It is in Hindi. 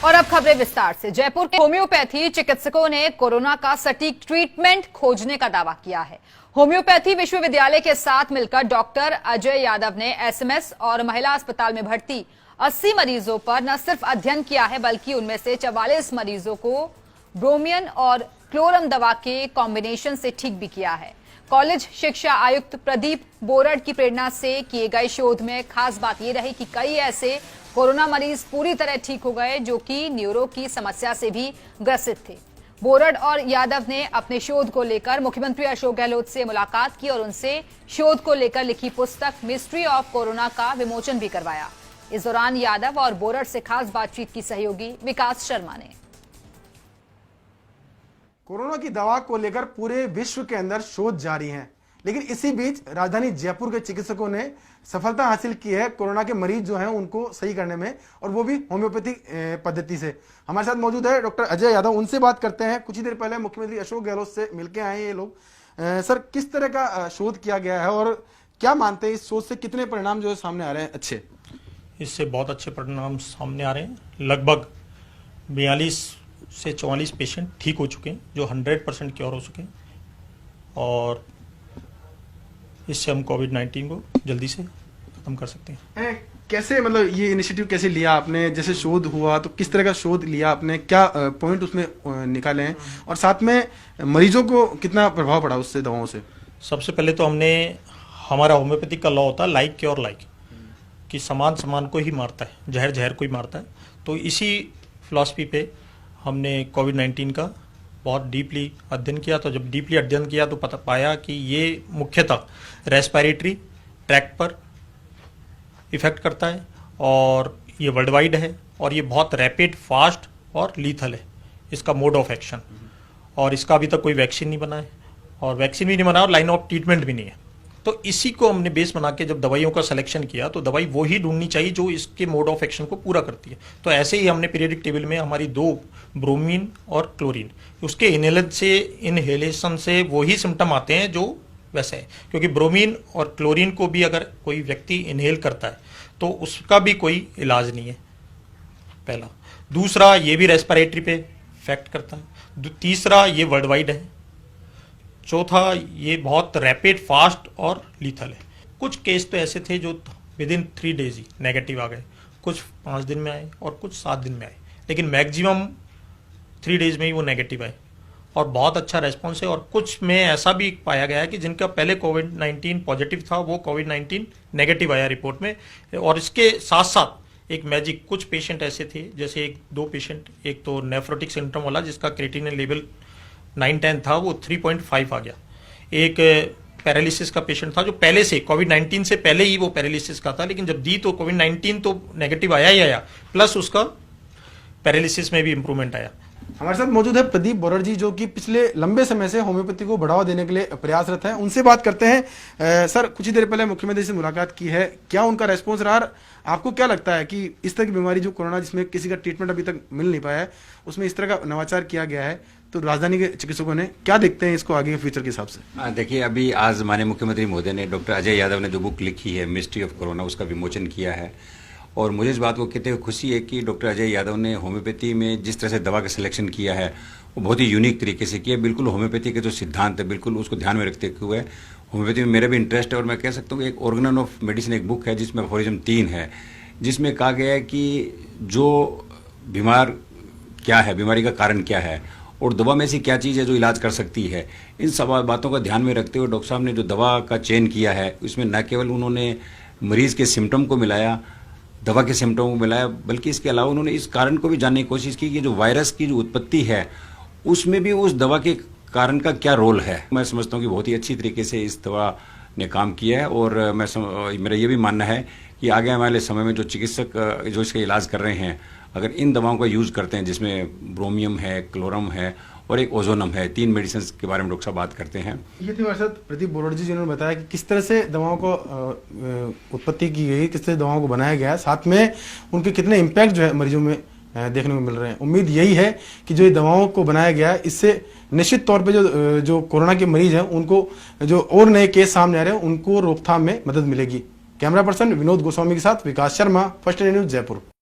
और अब खबरें विस्तार से। जयपुर के होम्योपैथी चिकित्सकों ने कोरोना का सटीक ट्रीटमेंट खोजने का दावा किया है। होम्योपैथी विश्वविद्यालय के साथ मिलकर डॉक्टर अजय यादव ने एसएमएस और महिला अस्पताल में भर्ती 80 मरीजों पर न सिर्फ अध्ययन किया है, बल्कि उनमें से 44 मरीजों को ब्रोमियन और क्लोरम दवा के कॉम्बिनेशन से ठीक भी किया है। कॉलेज शिक्षा आयुक्त प्रदीप बोरड की प्रेरणा से किए गए शोध में खास बात यह रही कि कई ऐसे कोरोना मरीज पूरी तरह ठीक हो गए जो कि न्यूरो की समस्या से भी ग्रसित थे। बोरड और यादव ने अपने शोध को लेकर मुख्यमंत्री अशोक गहलोत से मुलाकात की और उनसे शोध को लेकर लिखी पुस्तक मिस्ट्री ऑफ कोरोना का विमोचन भी करवाया। इस दौरान यादव और बोरड से खास बातचीत की सहयोगी विकास शर्मा ने। कोरोना की दवा को लेकर पूरे विश्व के अंदर शोध जारी है, लेकिन इसी बीच राजधानी जयपुर के चिकित्सकों ने सफलता हासिल की है कोरोना के मरीज जो हैं उनको सही करने में, और वो भी होम्योपैथिक पद्धति से। हमारे साथ मौजूद है डॉक्टर अजय यादव, उनसे बात करते हैं। कुछ ही देर पहले मुख्यमंत्री अशोक गहलोत से मिलकर आए हैं ये लोग। सर, किस तरह का शोध किया गया है और क्या मानते हैं इस शोध से कितने परिणाम जो है सामने आ रहे हैं? अच्छे, इससे बहुत अच्छे परिणाम सामने आ रहे हैं। लगभग 42 से 44 पेशेंट ठीक हो चुके हैं जो 100% क्योर हो चुके हैं, और इससे हम कोविड-19 को जल्दी से खत्म कर सकते हैं। कैसे, मतलब ये इनिशिएटिव कैसे लिया आपने? जैसे शोध हुआ तो किस तरह का शोध लिया आपने, क्या पॉइंट उसमें निकाले हैं, और साथ में मरीजों को कितना प्रभाव पड़ा उससे, दवाओं से? सबसे पहले तो हमारा होम्योपैथिक का लॉ होता है लाइक क्योर लाइक, कि समान समान को ही मारता है, जहर जहर को ही मारता है। तो इसी फिलॉसफी पे हमने कोविड-19 का बहुत डीपली अध्ययन किया। तो जब डीपली अध्ययन किया तो पता पाया कि ये मुख्यतः रेस्पिरेटरी ट्रैक्ट पर इफेक्ट करता है, और ये वर्ल्ड वाइड है, और ये बहुत रैपिड, फास्ट और लीथल है इसका मोड ऑफ एक्शन। और इसका अभी तक कोई वैक्सीन नहीं बना है, और वैक्सीन भी नहीं बना, और लाइन ऑफ ट्रीटमेंट भी नहीं है। तो इसी को हमने बेस बना के जब दवाइयों का सिलेक्शन किया तो दवाई वो ही ढूंढनी चाहिए जो इसके मोड ऑफ एक्शन को पूरा करती है। तो ऐसे ही हमने पीरियडिक टेबल में हमारी 2 ब्रोमीन और क्लोरीन, उसके इनहेलेशन से वही सिम्टम आते हैं जो वैसे है, क्योंकि ब्रोमीन और क्लोरीन को भी अगर कोई व्यक्ति इनहेल करता है तो उसका भी कोई इलाज नहीं है, पहला। दूसरा, ये भी रेस्पिरेटरी पे इफेक्ट करता है। तीसरा, ये वर्ल्ड वाइड है। चौथा, ये बहुत रैपिड, फास्ट और लीथल है। कुछ केस तो ऐसे थे जो विदिन 3 डेज ही नेगेटिव आ गए, कुछ 5 दिन में आए और कुछ 7 दिन में आए, लेकिन मैक्सिमम 3 डेज में ही वो नेगेटिव आए, और बहुत अच्छा रेस्पॉन्स है। और कुछ में ऐसा भी पाया गया है कि जिनका पहले कोविड-19 पॉजिटिव था वो कोविड-19 नेगेटिव आया रिपोर्ट में। और इसके साथ साथ एक मैजिक, कुछ पेशेंट ऐसे थे, जैसे 2 पेशेंट, एक तो नेफ्रोटिक सिंड्रोम वाला जिसका क्रिएटिनिन लेवल 9-10 था, वो 3.5 आ गया। एक पैरालिसिस का पेशेंट था जो पहले से कोविड-19 से पहले ही वो पैरालिसिस का था, लेकिन जब दी तो कोविड-19 तो नेगेटिव आया ही आया, प्लस उसका पैरालिसिस में भी इंप्रूवमेंट आया। हमारे साथ मौजूद है प्रदीप बोरड जी, जो कि पिछले लंबे समय से होम्योपैथी को बढ़ावा देने के लिए प्रयासरत हैं। उनसे बात करते हैं। सर, कुछ ही देर पहले मुख्यमंत्री से मुलाकात की है, क्या उनका रेस्पॉन्स रहा? आपको क्या लगता है कि इस तरह की बीमारी जो कोरोना, जिसमें किसी का ट्रीटमेंट अभी तक मिल नहीं पाया है, उसमें इस तरह का नवाचार किया गया है, तो राजधानी के चिकित्सकों ने क्या देखते हैं इसको आगे के फ्यूचर के हिसाब से? देखिए, अभी आज माननीय मुख्यमंत्री महोदय ने, डॉक्टर अजय यादव ने जो बुक लिखी है मिस्ट्री ऑफ कोरोना, उसका विमोचन किया है। और मुझे इस बात को कहते हुए खुशी है कि डॉक्टर अजय यादव ने होम्योपैथी में जिस तरह से दवा का सिलेक्शन किया है वो बहुत ही यूनिक तरीके से किया। बिल्कुल होम्योपैथी के जो सिद्धांत है, बिल्कुल उसको ध्यान में रखते हुए, होम्योपैथी में मेरा भी इंटरेस्ट है, और मैं कह सकता हूँ कि एक ऑर्गेनन ऑफ मेडिसिन एक बुक है जिसमें अफोरिज्म 3 है, जिसमें कहा गया है कि जो बीमार क्या है, बीमारी का कारण क्या है, और दवा में ऐसी क्या चीज़ है जो इलाज कर सकती है। इन सब बातों का ध्यान में रखते हुए डॉक्टर साहब ने जो दवा का चयन किया है, उसमें न केवल उन्होंने मरीज़ के सिम्टम को मिलाया, दवा के सिम्टम को मिलाया, बल्कि इसके अलावा उन्होंने इस कारण को भी जानने की कोशिश की कि जो वायरस की जो उत्पत्ति है उसमें भी उस दवा के कारण का क्या रोल है। मैं समझता हूँ कि बहुत ही अच्छी तरीके से इस दवा ने काम किया है, और मेरा ये भी मानना है कि आगे आने वाले समय में जो चिकित्सक जो इसका इलाज कर रहे हैं, अगर इन दवाओं का यूज़ करते हैं, जिसमें ब्रोमियम है, क्लोरम है और एक ओजोनम है, 3 मेडिसिन के बारे में डॉक्टर साहब बात करते हैं। ये थे हमारे साथ प्रदीप बोरड जी, जिन्होंने बताया कि किस तरह से दवाओं को उत्पत्ति की गई, किस तरह दवाओं को बनाया गया, साथ में उनके कितने इम्पैक्ट जो है मरीजों में देखने को मिल रहे हैं। उम्मीद यही है कि जो ये दवाओं को बनाया गया है, इससे निश्चित तौर पे जो कोरोना के मरीज हैं उनको, जो और नए केस सामने आ रहे हैं, उनको रोकथाम में मदद मिलेगी। कैमरा पर्सन विनोद गोस्वामी के साथ Vikas Sharma, first India news, Jaipur.